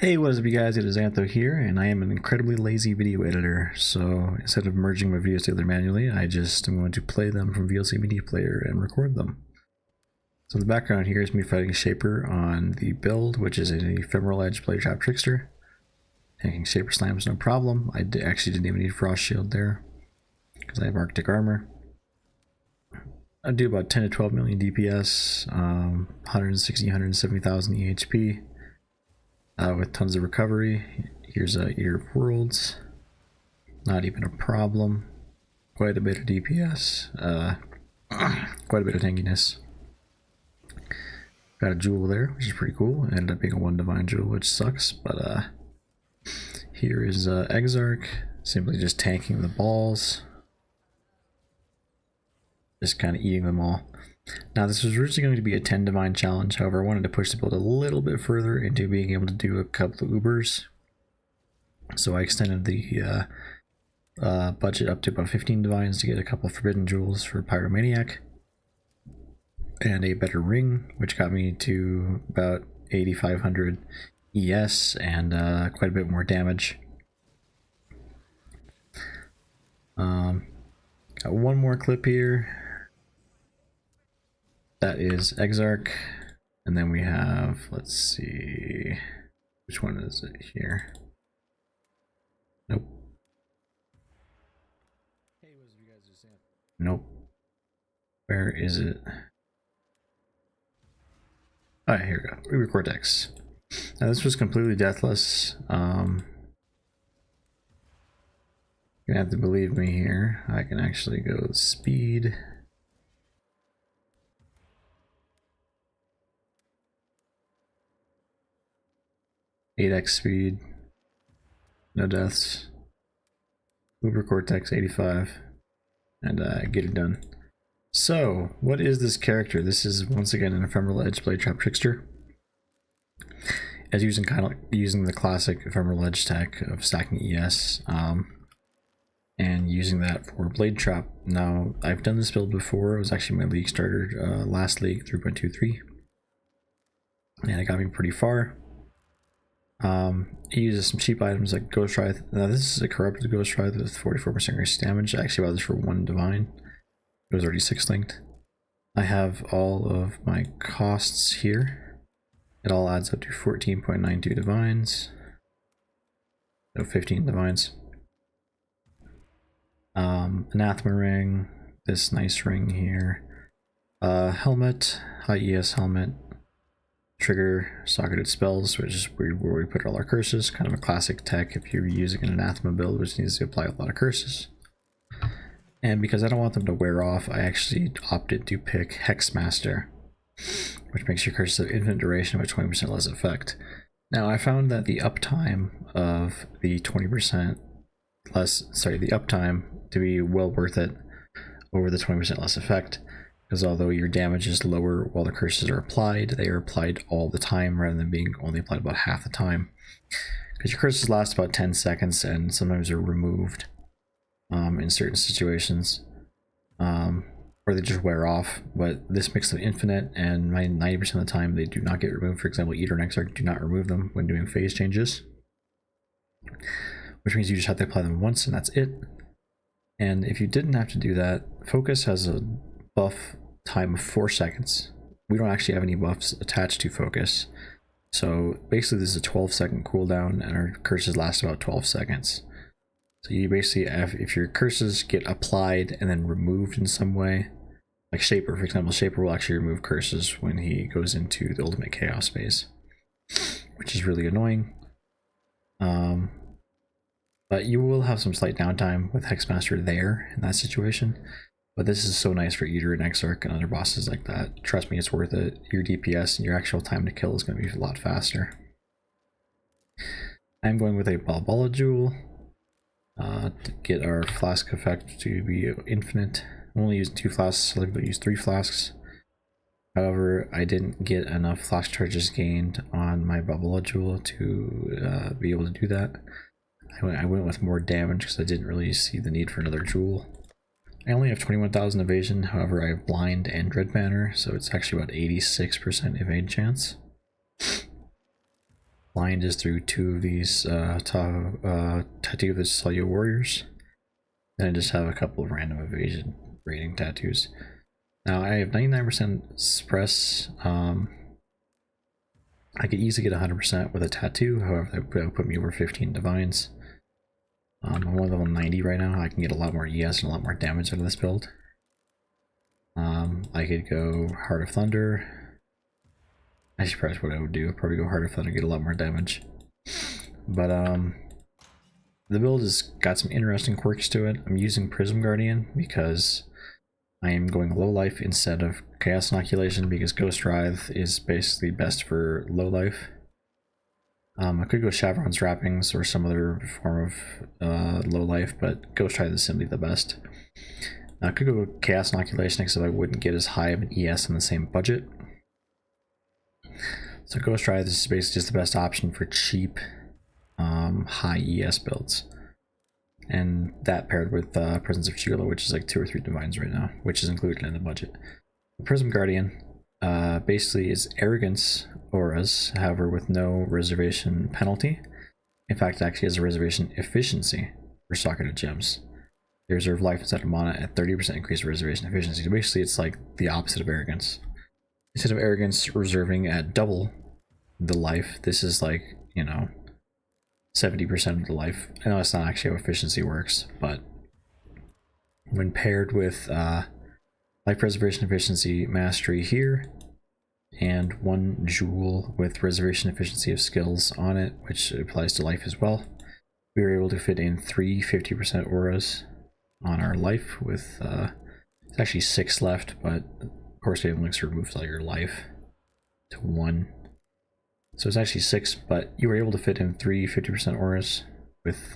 Hey, what is up you guys, it is Antho here, and I am an incredibly lazy video editor, so instead of merging my videos together manually, I just am going to play them from VLC Media Player and record them. So the background here is me fighting Shaper on the build, which is an Ephemeral Edge Blade Trap Trickster. Tanking Shaper Slams no problem. I actually didn't even need Frost Shield there, because I have Arctic Armor. I do about 10 to 12 million DPS, 160-170,000 EHP. With tons of recovery. Here's a Eater of Worlds. Not even a problem. Quite a bit of DPS. Quite a bit of tankiness. Got a jewel there, which is pretty cool. It ended up being a 1 divine jewel, which sucks. But here is Exarch. Simply just tanking the balls. Just kind of eating them all. Now this was originally going to be a 10 divine challenge, however I wanted to push the build a little bit further into being able to do a couple of Ubers. So I extended the budget up to about 15 divines to get a couple of forbidden jewels for Pyromaniac. And a better ring, which got me to about 8,500 ES and quite a bit more damage. Got one more clip here. That is Exarch, and then we have, let's see, which one is it here? Nope. Hey, what did you guys just say? Nope. Where is it? Alright, here we go. Uber Cortex. Now this was completely deathless. You're gonna have to believe me here. I can actually go speed. X speed, no deaths, Uber Cortex 85, and get it done. So, what is this character? This is once again an Ephemeral Edge Blade Trap Trickster. As using using the classic Ephemeral Edge tech of stacking ES, and using that for Blade Trap. Now, I've done this build before. It was actually my league starter last league 3.23, and it got me pretty far. It uses some cheap items like Ghost Wraith. Now this is a corrupted Ghost Wraith with 44% increased damage. I actually bought this for 1 divine. It was already 6 linked. I have all of my costs here. It all adds up to 14.92 divines. So 15 divines. Anathema ring, this nice ring here. Helmet, high ES helmet. Trigger socketed spells, which is where we put all our curses. Kind of a classic tech if you're using an anathema build, which needs to apply a lot of curses. And because I don't want them to wear off, I actually opted to pick Hexmaster, which makes your curses of infinite duration with 20% less effect. Now I found that the uptime of the 20% less, the uptime to be well worth it over the 20% less effect. Because although your damage is lower while the curses are applied, they are applied all the time rather than being only applied about half the time. Because your curses last about 10 seconds and sometimes are removed in certain situations. Or they just wear off, but this makes them infinite, and 90% of the time they do not get removed. For example, Eater and Exarch do not remove them when doing phase changes. Which means you just have to apply them once and that's it. And if you didn't have to do that, Focus has a buff time of 4 seconds. We don't actually have any buffs attached to Focus, so basically this is a 12-second cooldown and our curses last about 12 seconds. So you basically have, if your curses get applied and then removed in some way, like Shaper for example, Shaper will actually remove curses when he goes into the ultimate chaos phase, which is really annoying. But you will have some slight downtime with Hexmaster there in that situation. But this is so nice for Eater and Exarch and other bosses like that. Trust me, it's worth it. Your DPS and your actual time to kill is going to be a lot faster. I'm going with a Balbola Jewel to get our flask effect to be infinite. I'm only using 2 flasks, so I use 3 flasks. However, I didn't get enough flask charges gained on my Balbola Jewel to be able to do that. I went with more damage because I didn't really see the need for another jewel. I only have 21,000 evasion, however I have blind and dread banner, so it's actually about 86% evade chance. blind is through 2 of these tattoo of the Cellular Warriors. Then I just have a couple of random evasion rating tattoos. Now I have 99% suppress. I could easily get 100% with a tattoo, however that would put me over 15 divines. I'm only level 90 right now. I can get a lot more ES and a lot more damage out of this build. I could go Heart of Thunder. Actually, probably what I would do. I'd probably go Heart of Thunder, get a lot more damage. But the build has got some interesting quirks to it. I'm using Prism Guardian because I am going low life instead of Chaos Inoculation, because Ghost Writhe is basically best for low life. I could go Shavron's Wrappings or some other form of low life, but Ghost Writhe is simply the best. I could go Chaos Inoculation except I wouldn't get as high of an ES in the same budget. So Ghost Writhe is basically just the best option for cheap, high ES builds. And that paired with Presence of Chigolo, which is like 2 or 3 divines right now, which is included in the budget. The Prism Guardian basically is arrogance auras, however with no reservation penalty. In fact, it actually has a reservation efficiency for socketed gems. They reserve life instead of mana at 30% increased reservation efficiency. So basically it's like the opposite of arrogance. Instead of arrogance reserving at double the life, this is like, you know, 70% of the life. I know that's not actually how efficiency works, but when paired with life preservation efficiency mastery here, and 1 jewel with reservation efficiency of skills on it, which applies to life as well, we were able to fit in 3 50% auras on our life with, it's actually 6 left, but of course Wave Elixir removes all your life to 1. So it's actually 6, but you were able to fit in 3 50% auras with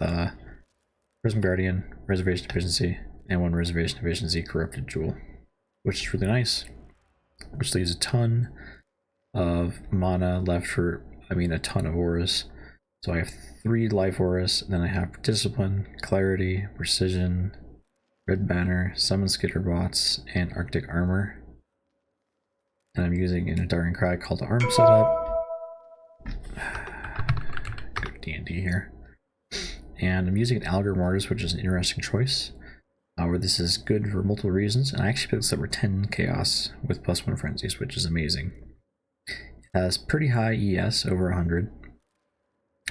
Prism Guardian, reservation efficiency, and 1 reservation efficiency corrupted jewel, which is really nice. Which leaves a ton of mana left for, I mean, a ton of auras. So I have 3 life auras, and then I have Discipline, Clarity, Precision, Red Banner, Summon Skitterbots, and Arctic Armor. And I'm using an Enduring Cry called Arm Setup. Go to D&D here. And I'm using an Algar Mortis, which is an interesting choice. Where this is good for multiple reasons, and I actually picked this up for 10 Chaos with +1 Frenzies, which is amazing. It has pretty high ES, over 100.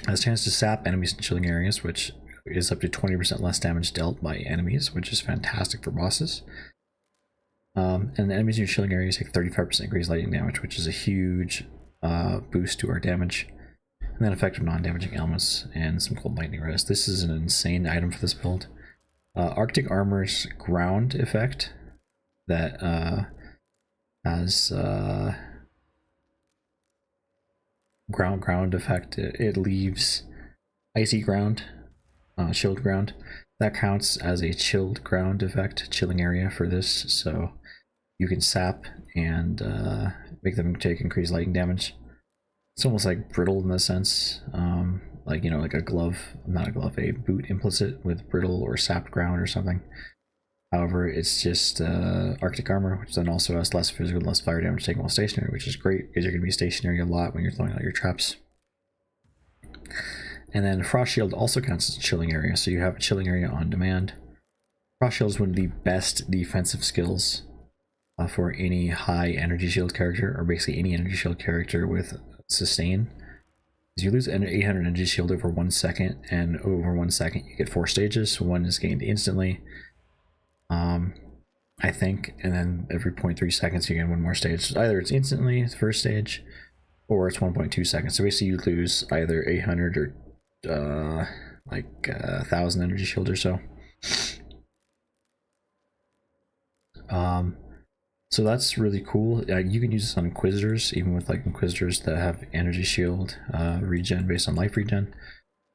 It has a chance to sap enemies in chilling areas, which is up to 20% less damage dealt by enemies, which is fantastic for bosses. And the enemies in your chilling areas take 35% increased lightning damage, which is a huge boost to our damage. And then effective non-damaging elements and some cold lightning res. This is an insane item for this build. Arctic Armor's ground effect that has ground effect. It leaves icy ground, chilled ground. That counts as a chilled ground effect, chilling area for this. So you can sap and make them take increased lightning damage. It's almost like brittle in the sense, like, you know, like a glove, not a glove, a boot implicit with brittle or sapped ground or something. However, it's just Arctic Armor, which then also has less physical, less fire damage taken while stationary, which is great because you're going to be stationary a lot when you're throwing out your traps. And then Frost Shield also counts as a chilling area, so you have a chilling area on demand. Frost Shield is one of the best defensive skills for any high energy shield character, or basically any energy shield character with sustain. You lose an 800 energy shield over 1 second, and over 1 second you get 4 stages. So 1 is gained instantly, I think, and then every 0.3 seconds you gain 1 more stage. So either it's instantly the first stage, or it's 1.2 seconds. So basically you lose either 800 or like 1,000 energy shield or so. So that's really cool. You can use this on Inquisitors, even with like Inquisitors that have energy shield regen based on life regen.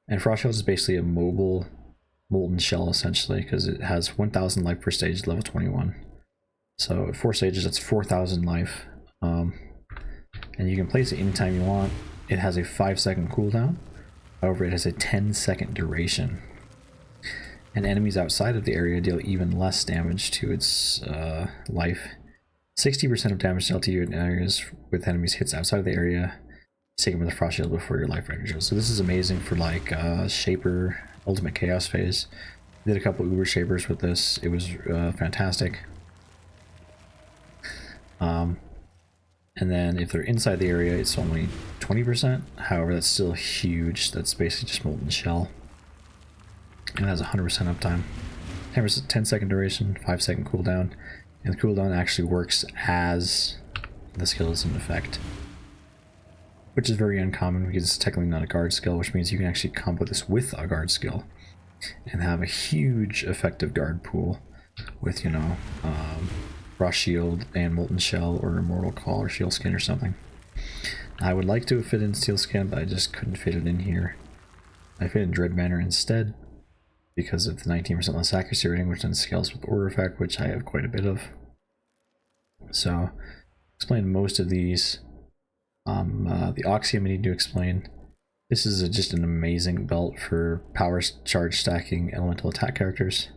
And Frost Shield is basically a mobile molten shell essentially, because it has 1,000 life per stage, level 21. So at 4 stages, that's 4,000 life. And you can place it anytime you want. It has a 5-second cooldown. However, it has a 10-second duration. And enemies outside of the area deal even less damage to its life. 60% of damage dealt to you in areas with enemies hits outside of the area. take him with a frost shield before your life range goes. So this is amazing for like Shaper, Ultimate Chaos phase. Did a couple Uber Shapers with this. It was fantastic. And then if they're inside the area, it's only 20%. However, that's still huge. That's basically just Molten Shell. And has 100% uptime. 10-second duration, 5-second cooldown. And the cooldown actually works as the skill is in effect. Which is very uncommon because it's technically not a guard skill, which means you can actually combo this with a guard skill. And have a huge effective guard pool with, you know, Frost Shield and Molten Shell or Immortal Call or Shield Skin or something. I would like to fit in Steel Skin, but I just couldn't fit it in here. I fit in Dread Banner instead because of the 19% less accuracy rating, which then scales with Order Effect, which I have quite a bit of. So, explain most of these. The Oxium I need to explain. This is just an amazing belt for power charge stacking elemental attack characters.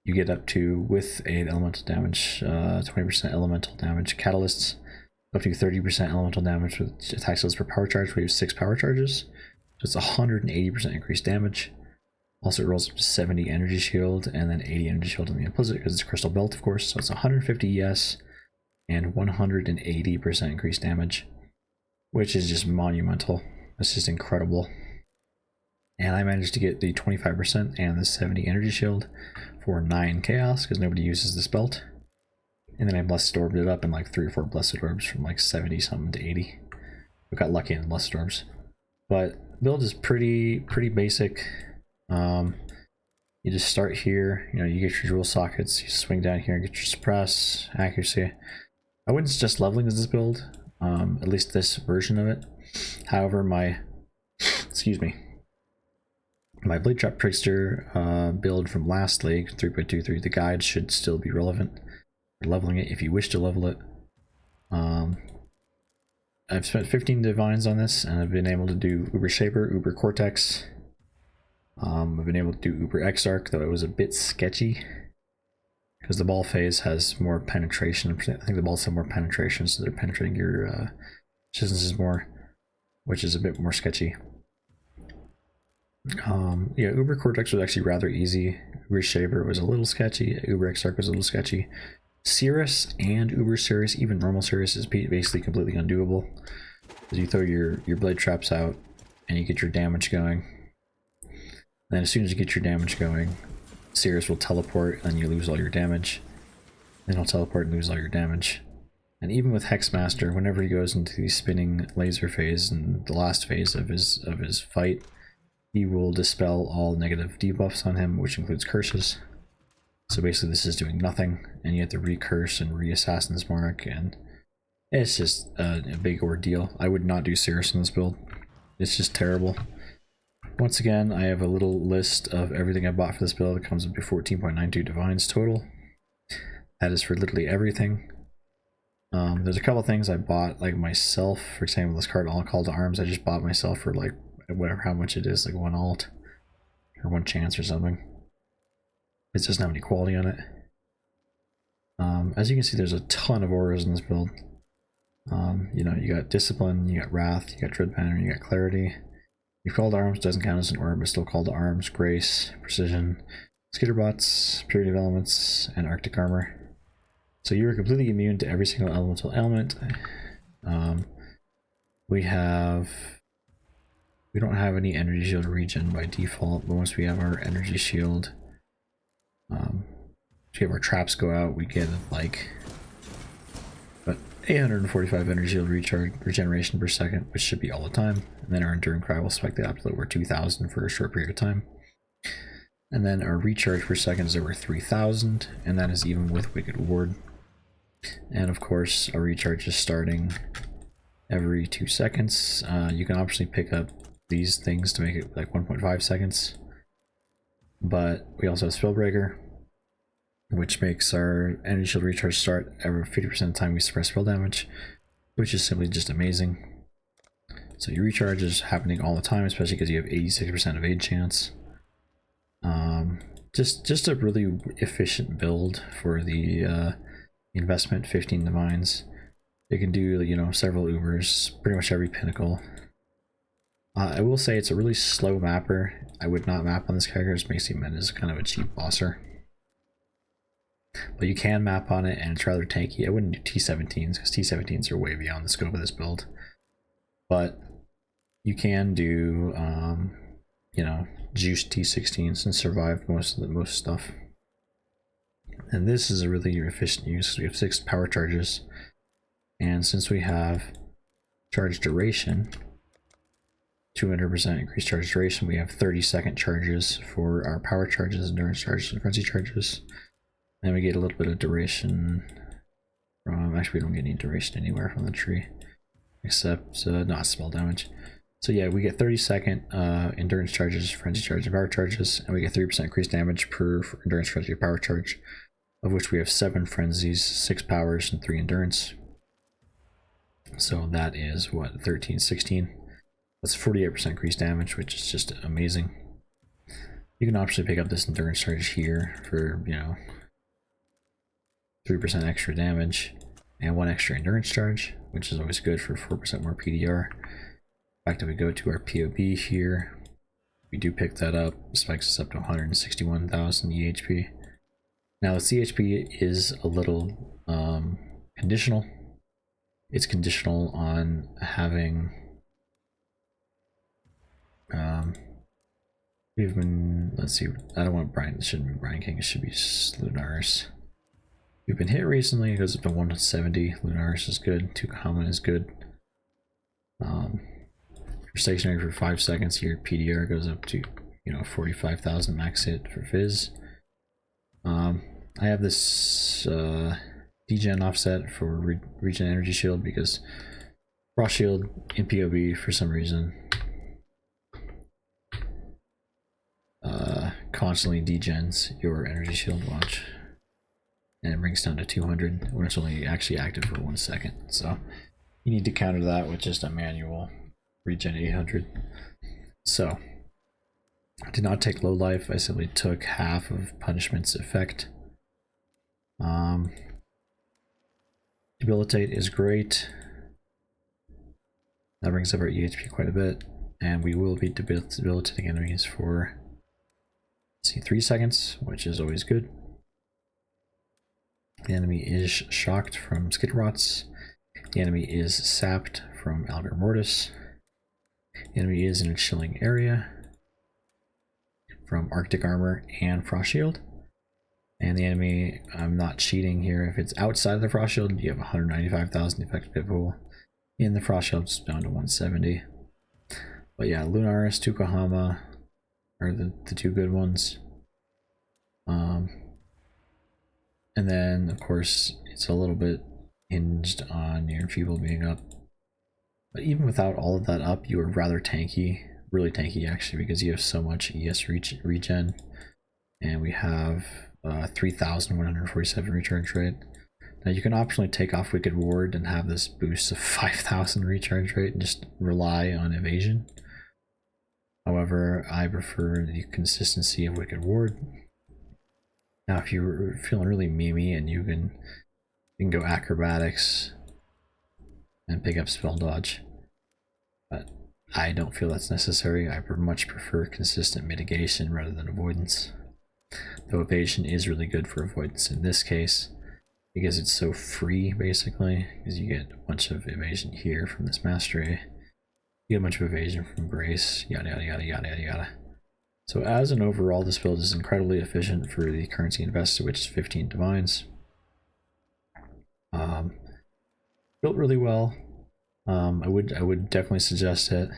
You get up to, with a elemental damage, 20% elemental damage catalysts, up to 30% elemental damage with attack skills per power charge. We have 6 power charges, so it's 180% increased damage. Also, it rolls up to 70 energy shield and then 80 energy shield on the implicit because it's crystal belt, of course. So it's 150 ES and 180% increased damage, which is just monumental. It's just incredible. And I managed to get the 25% and the 70 energy shield for 9 chaos because nobody uses this belt. And then I blessed orbed it up in like 3 or 4 blessed orbs from like 70 something to 80. We got lucky in the blessed orbs. But build is pretty basic. You just start here, you know, you get your jewel sockets, you swing down here and get your suppress, accuracy. I wouldn't suggest leveling this build, at least this version of it. However, my Blade Trap Trickster build from last league, 3.23, the guide should still be relevant for leveling it if you wish to level it. I've spent 15 divines on this, and I've been able to do Uber Shaper, Uber Cortex. I've been able to do Uber Exarch, though it was a bit sketchy because the ball phase has more penetration. I think the balls have more penetration, so they're penetrating your distances more, which is a bit more sketchy. Yeah, Uber Cortex was actually rather easy. Uber Shaper was a little sketchy. Uber Exarch was a little sketchy. Cirrus and Uber Cirrus, even normal Cirrus, is basically completely undoable. Because you throw your blade traps out and you get your damage going. Then as soon as you get your damage going, Cirrus will teleport and you lose all your damage. Then he'll teleport and lose all your damage. And even with Hexmaster, whenever he goes into the spinning laser phase and the last phase of his fight, he will dispel all negative debuffs on him, which includes curses. So basically this is doing nothing, and you have to recurse and re-assassin's mark, and it's just a big ordeal. I would not do Cirrus in this build. It's just terrible. Once again, I have a little list of everything I bought for this build. It comes up to 14.92 divines total. That is for literally everything. There's a couple things I bought like myself. For example, this card, All Call to Arms, I just bought myself for like whatever, how much it is, like 1 alt or 1 chance or something. It doesn't have any quality on it. As you can see, there's a ton of auras in this build. You know, you got Discipline, you got Wrath, you got Dread Banner, you got Clarity. Your Call to Arms doesn't count as an aura, but still Call to Arms, Grace, Precision, Skitterbots, Purity of Elements, and Arctic Armor. So you're completely immune to every single elemental element. We don't have any energy shield regen by default, but once we have our energy shield, if we have our traps go out, we get like 845 energy shield regeneration per second, which should be all the time. And then our Enduring Cry will spike that up to over 2,000 for a short period of time. And then our recharge per second is over 3,000, and that is even with Wicked Ward. And of course, our recharge is starting every 2 seconds. You can obviously pick up these things to make it like 1.5 seconds. But we also have Spellbreaker, which makes our energy shield recharge start every 50% of the time we suppress spell damage, which is simply just amazing. So your recharge is happening all the time, especially because you have 86% of aid chance. Just a really efficient build for the investment, 15 divines. It can do, you know, several Ubers, pretty much every pinnacle. I will say it's a really slow mapper. I would not map on this character. It makes him as kind of a cheap bosser. But you can map on it, and it's rather tanky. I wouldn't do T17s because T17s are way beyond the scope of this build. But you can do, you know, juice T16s and survive most stuff. And this is a really efficient use. We have 6 power charges, and since we have charge duration, 200% increased charge duration, we have 30-second charges for our power charges, endurance charges, and frenzy charges. And we get a little bit of duration from, actually we don't get any duration anywhere from the tree, except not spell damage. So yeah, we get 30-second endurance charges, frenzy charge, and power charges, and we get 3% increased damage per endurance, frenzy, or power charge, of which we have 7 frenzies, 6 powers, and 3 endurance. So that is what, 13, 16. That's 48% increased damage, which is just amazing. You can optionally pick up this endurance charge here for, you know, 3% extra damage and 1 extra endurance charge, which is always good for 4% more PDR. In fact, if we go to our PoE here, we do pick that up, spikes us up to 161,000 EHP. Now the CHP is a little conditional. It's conditional on having we've been, let's see, I don't want Brian, it shouldn't be Brian King, it should be Lunaris. We've been hit recently, it goes up to 170. Lunaris is good, Tukahama is good. For stationary for 5 seconds here, PDR goes up to, you know, 45,000 max hit for Fizz. I have this degen offset for regen energy shield because frost shield in PoB for some reason constantly degens your energy shield, watch, and it brings down to 200 when it's only actually active for 1 second. So you need to counter that with just a manual regen 800. So I did not take low life, I simply took half of punishment's effect. Debilitate is great. That brings up our EHP quite a bit, and we will be debilitating enemies for, let's see, 3 seconds, which is always good. The enemy is shocked from Skid Rots. The enemy is sapped from Algar Mortis. The enemy is in a chilling area from Arctic Armor and Frost Shield. And the enemy, I'm not cheating here, if it's outside of the Frost Shield, you have 195,000 effective hit pool. In the Frost Shield, it's down to 170. But yeah, Lunaris, Tukahama are the 2 good ones. And then, of course, it's a little bit hinged on your Enfeeble being up. But even without all of that up, you are rather tanky, really tanky actually, because you have so much ES regen. And we have 3,147 recharge rate. Now you can optionally take off Wicked Ward and have this boost of 5,000 recharge rate and just rely on evasion. However, I prefer the consistency of Wicked Ward. Now if you're feeling really memey and you can go acrobatics and pick up spell dodge, but I don't feel that's necessary. I much prefer consistent mitigation rather than avoidance. Though evasion is really good for avoidance in this case, because it's so free basically, because you get a bunch of evasion here from this mastery, you get a bunch of evasion from Grace, yada yada yada yada yada yada. So as an overall, this build is incredibly efficient for the currency invested, which is 15 divines. Built really well. I would definitely suggest it.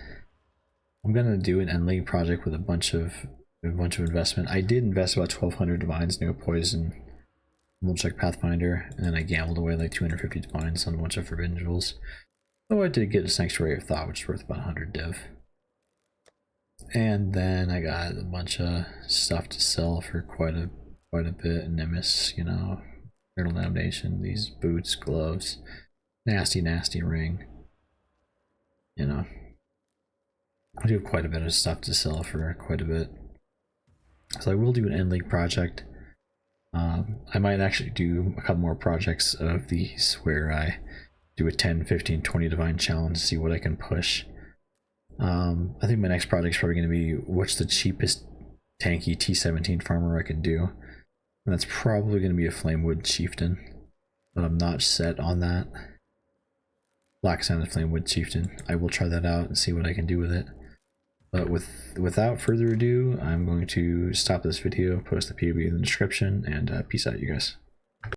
I'm gonna do an end league project with a bunch of investment. I did invest about 1,200 divines into a poison, check Pathfinder, and then I gambled away like 250 divines on a bunch of forbidden jewels. Oh, I did get a Sanctuary of Thought, which is worth about 100 div. And then I got a bunch of stuff to sell for quite a bit. Nemesis, you know, Eternal Damnation, these boots, gloves, nasty ring. You know, I do have quite a bit of stuff to sell for quite a bit. So I will do an end league project. I might actually do a couple more projects of these where I do a 10, 15, 20 divine challenge, see what I can push. I think my next project is probably going to be what's the cheapest tanky T17 farmer I can do. And that's probably going to be a Flamewood Chieftain, but I'm not set on that. Black Sounded Flamewood Chieftain. I will try that out and see what I can do with it. But without further ado, I'm going to stop this video, post the PoE in the description, and peace out, you guys.